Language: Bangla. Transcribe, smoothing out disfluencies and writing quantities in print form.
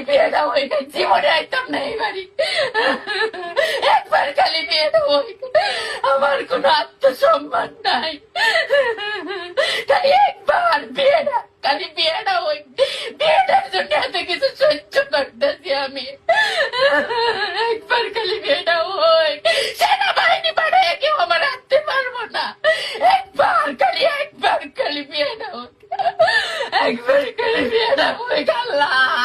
বিয়েটা হই না, জীবনে আইতাম না এই বাড়ি। একবার খালি বিয়েটা হই, আমার কোনো আত্মসম্মান নাই, খালি একবার বিয়েটা, খালি বিয়েটা হই, বিয়েটার জন্য এত কিছু সহ্য করতেছি আমি। একবার খালি বিয়েটা হই, সেনাবাহিনী পাঠায় কেউ আমার আনতে পারবো না। একবার খালি বিয়েটা হোক, একবার খালি বিয়েটা হোক আল্লাহ।